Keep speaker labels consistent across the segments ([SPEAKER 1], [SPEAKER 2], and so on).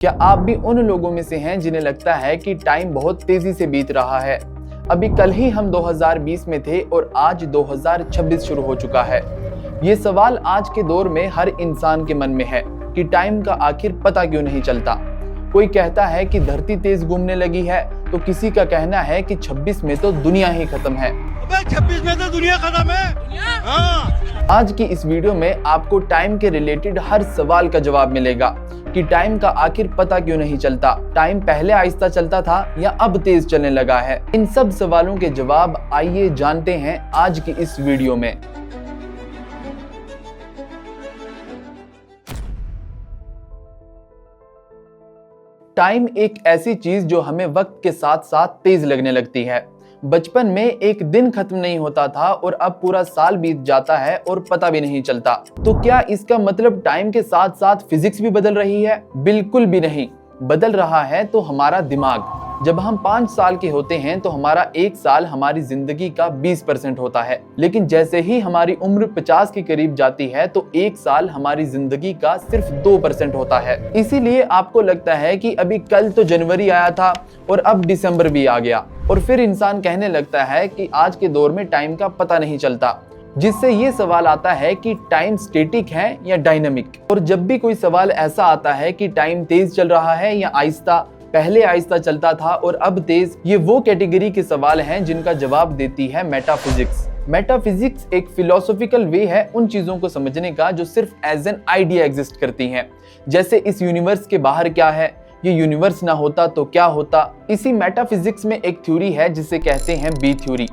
[SPEAKER 1] क्या आप भी उन लोगों में से हैं जिन्हें लगता है कि टाइम बहुत तेजी से बीत रहा है? अभी कल ही हम 2020 में थे और आज 2026 शुरू हो चुका है। ये सवाल आज के दौर में हर इंसान के मन में है कि टाइम का आखिर पता क्यों नहीं चलता। कोई कहता है कि धरती तेज घूमने लगी है, तो किसी का कहना है कि 26 में तो दुनिया ही खत्म है।
[SPEAKER 2] 26 में तो दुनिया खत्म है। हाँ।
[SPEAKER 1] आज की इस वीडियो में आपको टाइम के रिलेटेड हर सवाल का जवाब मिलेगा कि टाइम का आखिर पता क्यों नहीं चलता, टाइम पहले आहिस्ता चलता था या अब तेज चलने लगा है। इन सब सवालों के जवाब आइए जानते हैं आज की इस वीडियो में। टाइम एक ऐसी चीज जो हमें वक्त के साथ साथ तेज लगने लगती है। बचपन में एक दिन खत्म नहीं होता था और अब पूरा साल बीत जाता है और पता भी नहीं चलता। तो क्या इसका मतलब टाइम के साथ साथ फिजिक्स भी बदल रही है? बिल्कुल भी नहीं। बदल रहा है तो हमारा दिमाग। जब हम 5 साल के होते हैं तो हमारा 1 साल हमारी जिंदगी का 20% होता है, लेकिन जैसे ही हमारी उम्र 50 के करीब जाती है तो 1 साल हमारी जिंदगी का सिर्फ 2% होता है। इसीलिए आपको लगता है कि अभी कल तो जनवरी आया था और अब दिसंबर भी आ गया, और फिर इंसान कहने लगता है कि आज के दौर में टाइम का पता नहीं चलता, जिससे ये सवाल आता है कि टाइम स्टैटिक है या डायनामिक। और जब भी कोई सवाल ऐसा आता है कि टाइम तेज चल रहा है या आहिस्ता, पहले आहिस्ता चलता था और अब तेज, ये वो कैटेगरी के सवाल हैं जिनका जवाब देती है मेटाफिजिक्स। मेटाफिजिक्स एक फिलोसॉफिकल वे है उन चीजों को समझने का जो सिर्फ एज एन आइडिया एग्जिस्ट करती हैं। जैसे इस यूनिवर्स के बाहर क्या है, ये यूनिवर्स ना होता तो क्या होता। इसी मेटाफिजिक्स में एक थ्योरी है जिसे कहते हैं B theory.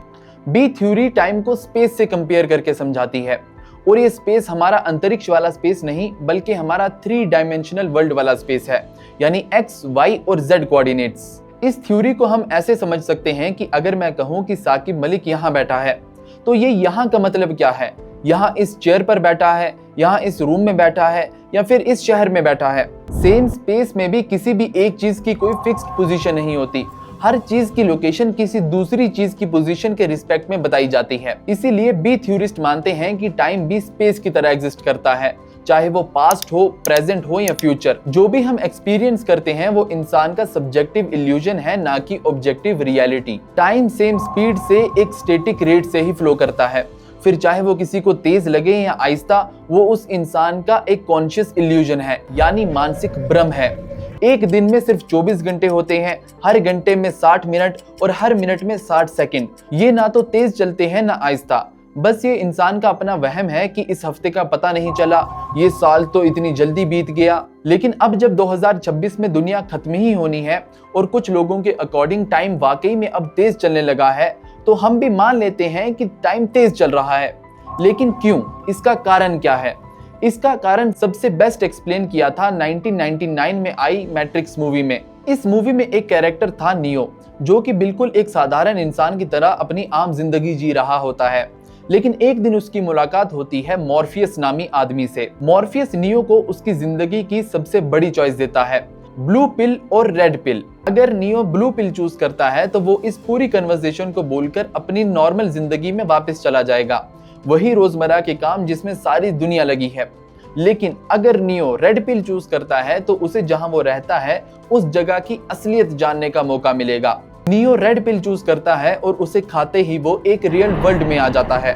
[SPEAKER 1] B theory time को स्पेस से कंपेयर करके समझाती है, और ये स्पेस हमारा अंतरिक्ष वाला स्पेस नहीं बल्कि हमारा 3 डायमेंशनल वर्ल्ड वाला स्पेस है, यानी x, y और z कोऑर्डिनेट्स। इस थ्योरी को हम ऐसे समझ सकते हैं कि अगर मैं कहूं कि साकिब मलिक यहाँ बैठा है, तो ये यहाँ का मतलब क्या है? यहाँ इस चेयर पर बैठा है, यहाँ इस रूम में बैठा है, या फिर इस शहर में बैठा है। सेम स्पेस में भी किसी भी एक चीज की कोई फिक्स्ड पोजीशन नहीं होती। हर चीज की लोकेशन किसी दूसरी चीज की पोजीशन के रिस्पेक्ट में बताई जाती है। इसीलिए बी थ्योरिस्ट मानते हैं कि टाइम भी स्पेस की तरह एग्जिस्ट करता है, चाहे वो पास्ट हो, प्रेजेंट हो या फ्यूचर। जो भी हम एक्सपीरियंस करते हैं वो इंसान का सब्जेक्टिव इल्यूजन है, ना कि objective reality. Time same speed से एक स्टैटिक रेट से ही फ्लो करता है, फिर चाहे वो किसी को तेज लगे या आहिस्ता, वो उस इंसान का एक कॉन्शियस इल्यूजन है, यानी मानसिक भ्रम है। एक दिन में सिर्फ 24 घंटे होते हैं, हर घंटे में 60 मिनट और हर मिनट में 60 सेकंड। ये ना तो तेज चलते हैं ना आहिस्ता, बस ये इंसान का अपना वहम है कि इस हफ्ते का पता नहीं चला, ये साल तो इतनी जल्दी बीत गया। लेकिन अब जब 2026 में दुनिया खत्म ही होनी है और कुछ लोगों के अकॉर्डिंग टाइम वाकई में अब तेज चलने लगा है, तो हम भी मान लेते हैं कि टाइम तेज चल रहा है। लेकिन क्यों? इसका कारण क्या है? इसका कारण सबसे बेस्ट एक्सप्लेन किया था 1999 में आई मैट्रिक्स मूवी में। इस मूवी में एक कैरेक्टर था नियो, जो कि बिल्कुल एक साधारण इंसान की तरह अपनी आम जिंदगी जी रहा होता है। लेकिन एक दिन उसकी मुलाकात होती है मॉर्फियस नामी आदमी से। मॉर्फियस नियो को उसकी जिंदगी की सबसे बड़ी चॉइस देता है, ब्लू पिल और रेड पिल। अगर नियो ब्लू पिल चूज करता है तो वो इस पूरी कन्वर्सेशन को बोलकर अपनी नॉर्मल जिंदगी में वापस चला जाएगा, वही रोजमर्रा के काम जिसमें सारी दुनिया लगी है। लेकिन अगर नियो रेड पिल चूज करता है तो उसे जहां वो रहता है उस जगह की असलियत जानने का मौका मिलेगा। नियो रेड पिल चूज करता है और उसे खाते ही वो एक रियल वर्ल्ड में आ जाता है।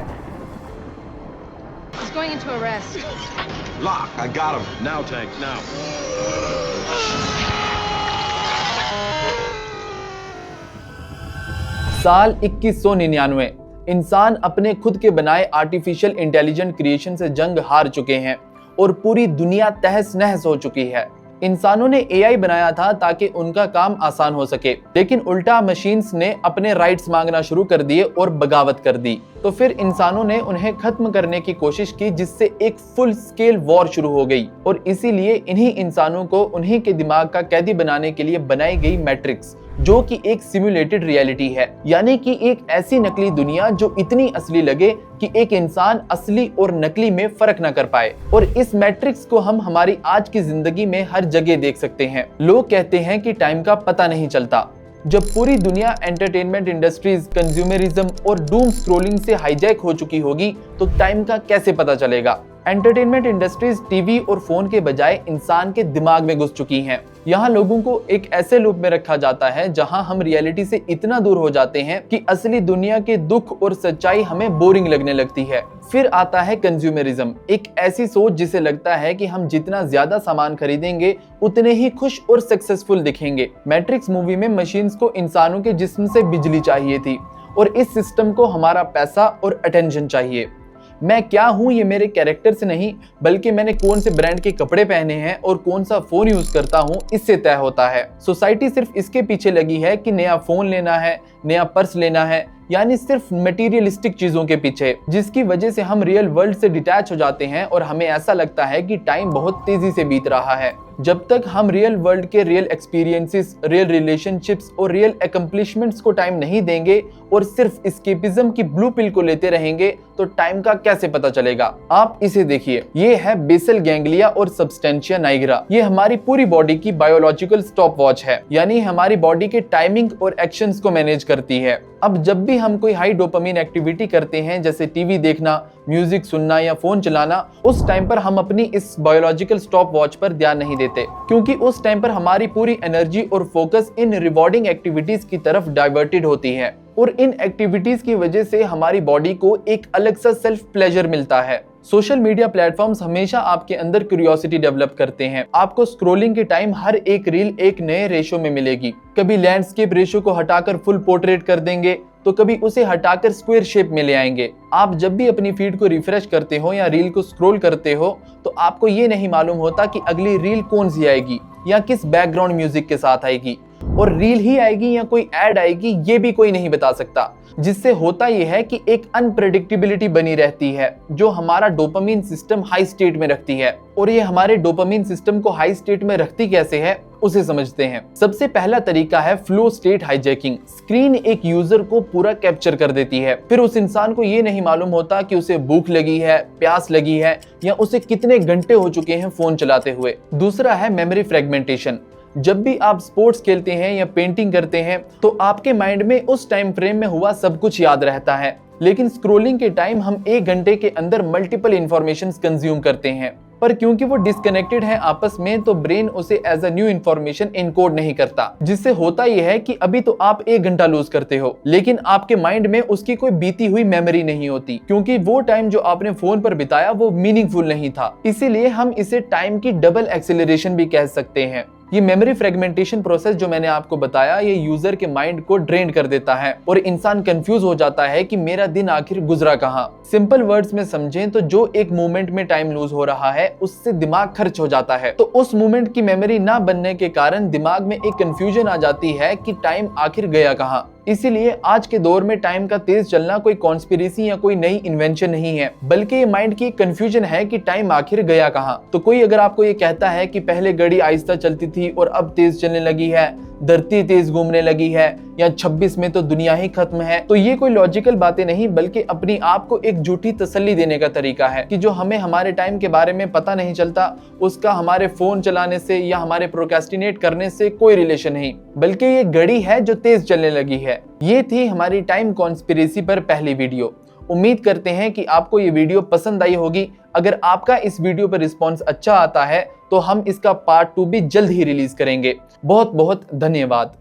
[SPEAKER 3] He's going into arrest.
[SPEAKER 2] Lock, I got him. Now, Tank, now.
[SPEAKER 1] साल 2199। इंसान अपने खुद के बनाए आर्टिफिशियल इंटेलिजेंट क्रिएशन से जंग हार चुके हैं और पूरी दुनिया तहस नहस हो चुकी है। इंसानों ने एआई बनाया था ताकि उनका काम आसान हो सके, लेकिन उल्टा मशीन्स ने अपने राइट्स मांगना शुरू कर दिए और बगावत कर दी। तो फिर इंसानों ने उन्हें खत्म करने की कोशिश की, जिससे एक फुल स्केल वॉर शुरू हो गई। और इसीलिए इन्हीं इंसानों को उन्हीं के दिमाग का कैदी बनाने के लिए बनाई गई मैट्रिक्स, जो कि एक सिमुलेटेड रियलिटी है, यानी कि एक ऐसी नकली दुनिया जो इतनी असली लगे कि एक इंसान असली और नकली में फर्क न कर पाए। और इस मैट्रिक्स को हम हमारी आज की जिंदगी में हर जगह देख सकते हैं। लोग कहते हैं कि टाइम का पता नहीं चलता। जब पूरी दुनिया एंटरटेनमेंट इंडस्ट्रीज, कंज्यूमरिज्म और डूम स्क्रॉलिंग से हाईजैक हो चुकी होगी तो टाइम का कैसे पता चलेगा? एंटरटेनमेंट इंडस्ट्रीज टीवी और फोन के बजाय इंसान के दिमाग में घुस चुकी हैं। यहाँ लोगों को एक ऐसे लूप में रखा जाता है जहाँ हम रियलिटी से इतना दूर हो जाते हैं कि असली दुनिया के दुख और सच्चाई हमें बोरिंग लगने लगती है। फिर आता है कंज्यूमरिज्म, एक ऐसी सोच जिसे लगता है कि हम जितना ज्यादा सामान खरीदेंगे उतने ही खुश और सक्सेसफुल दिखेंगे। मैट्रिक्स मूवी में मशीन्स को इंसानों के जिस्म से बिजली चाहिए थी और इस सिस्टम को हमारा पैसा और अटेंशन चाहिए। मैं क्या हूं ये मेरे कैरेक्टर से नहीं बल्कि मैंने कौन से ब्रांड के कपड़े पहने हैं और कौन सा फोन यूज करता हूं इससे तय होता है। सोसाइटी सिर्फ इसके पीछे लगी है कि नया फोन लेना है, नया पर्स लेना है, यानी सिर्फ मटेरियलिस्टिक चीजों के पीछे, जिसकी वजह से हम रियल वर्ल्ड से डिटैच हो जाते हैं और हमें ऐसा लगता है कि टाइम बहुत तेजी से बीत रहा है। जब तक हम रियल वर्ल्ड के रियल एक्सपीरियंसेस, रियल रिलेशनशिप्स और रियल अकम्प्लिशमेंट्स को टाइम नहीं देंगे और सिर्फ एस्केपिज्म की ब्लू पिल को लेते रहेंगे तो टाइम का कैसे पता चलेगा। आप इसे देखिए, ये है बेसल गैंग्लिया और सब्सटेंशिया नाइग्रा। ये हमारी पूरी बॉडी की बायोलॉजिकल स्टॉप वॉच है, यानी हमारी बॉडी के टाइमिंग और एक्शंस को मैनेज करती है। अब जब भी हम कोई हाई डोपामिन एक्टिविटी करते हैं जैसे टीवी देखना, म्यूजिक सुनना या फोन चलाना, उस टाइम पर हम अपनी इस बायोलॉजिकल स्टॉप वॉच पर ध्यान नहीं देते, क्योंकि उस टाइम पर हमारी पूरी एनर्जी और फोकस इन रिवॉर्डिंग एक्टिविटीज की तरफ डाइवर्टेड होती है और इन एक्टिविटीज की वजह से हमारी बॉडी को एक अलग सा सेल्फ प्लेजर मिलता है। सोशल मीडिया प्लेटफॉर्म्स हमेशा आपके अंदर क्यूरियोसिटी डेवलप करते हैं। आपको स्क्रॉलिंग के टाइम हर एक रील एक नए रेशो में मिलेगी। कभी लैंडस्केप रेशो को हटाकर फुल पोर्ट्रेट कर देंगे तो कभी उसे हटाकर स्क्वायर शेप में ले आएंगे। आप जब भी अपनी फीड को रिफ्रेश करते हो या रील को स्क्रॉल करते हो तो आपको ये नहीं मालूम होता कि अगली रील कौन सी आएगी या किस बैकग्राउंड म्यूजिक के साथ आएगी, और रील ही आएगी या कोई ऐड आएगी ये भी कोई नहीं बता सकता। जिससे होता यह है कि एक अनप्रेडिक्टेबिलिटी बनी रहती है जो हमारा डोपामिन सिस्टम हाई स्टेट में रखती है। और ये हमारे डोपामिन सिस्टम को हाई स्टेट में रखती कैसे है उसे समझते हैं। सबसे पहला तरीका है फ्लो स्टेट हाईजैकिंग। स्क्रीन एक यूजर को पूरा कैप्चर कर देती है, फिर उस इंसान को ये नहीं मालूम होता कि उसे भूख लगी है, प्यास लगी है या उसे कितने घंटे हो चुके हैं फोन चलाते हुए। दूसरा है मेमोरी फ्रेगमेंटेशन। जब भी आप स्पोर्ट्स खेलते हैं या पेंटिंग करते हैं तो आपके माइंड में उस टाइम फ्रेम में हुआ सब कुछ याद रहता है, लेकिन स्क्रोलिंग के टाइम हम 1 घंटे के अंदर मल्टीपल इंफॉर्मेशन कंज्यूम करते हैं, पर क्योंकि वो डिस्कनेक्टेड है आपस में तो ब्रेन उसे as a new information encode नहीं करता। जिससे होता यह है कि अभी तो आप 1 घंटा लूज करते हो लेकिन आपके माइंड में उसकी कोई बीती हुई मेमोरी नहीं होती, क्योंकि वो टाइम जो आपने फोन पर बिताया वो मीनिंगफुल नहीं था। इसीलिए हम इसे टाइम की डबल एक्सेलरेशन भी कह सकते हैं। ये मेमोरी फ्रेगमेंटेशन प्रोसेस जो मैंने आपको बताया ये यूजर के माइंड को ड्रेन कर देता है और इंसान कंफ्यूज हो जाता है कि मेरा दिन आखिर गुजरा कहाँ। सिंपल वर्ड्स में समझें तो जो एक मोमेंट में टाइम लूज हो रहा है उससे दिमाग खर्च हो जाता है, तो उस मोमेंट की मेमोरी ना बनने के कारण दिमाग में एक कंफ्यूजन आ जाती है कि टाइम आखिर गया कहाँ। इसीलिए आज के दौर में टाइम का तेज चलना कोई कॉन्स्पिरेसी या कोई नई इन्वेंशन नहीं है, बल्कि ये माइंड की कंफ्यूजन है कि टाइम आखिर गया कहाँ। तो कोई अगर आपको ये कहता है कि पहले घड़ी आहिस्ता चलती थी और अब तेज चलने लगी है, धरती तेज घूमने लगी है या 26 में तो दुनिया ही खत्म है, तो ये कोई लॉजिकल बातें नहीं बल्कि अपनी आप को एक झूठी तसल्ली देने का तरीका है कि जो हमें हमारे टाइम के बारे में पता नहीं चलता उसका हमारे फोन चलाने से या हमारे प्रोक्रेस्टिनेट करने से कोई रिलेशन नहीं, बल्कि ये घड़ी है जो तेज चलने लगी है। ये थी हमारी टाइम कॉन्स्पिरेसी पर पहली वीडियो। उम्मीद करते हैं कि आपको ये वीडियो पसंद आई होगी। अगर आपका इस वीडियो पर रिस्पॉन्स अच्छा आता है तो हम इसका पार्ट 2 भी जल्द ही रिलीज करेंगे। बहुत बहुत धन्यवाद।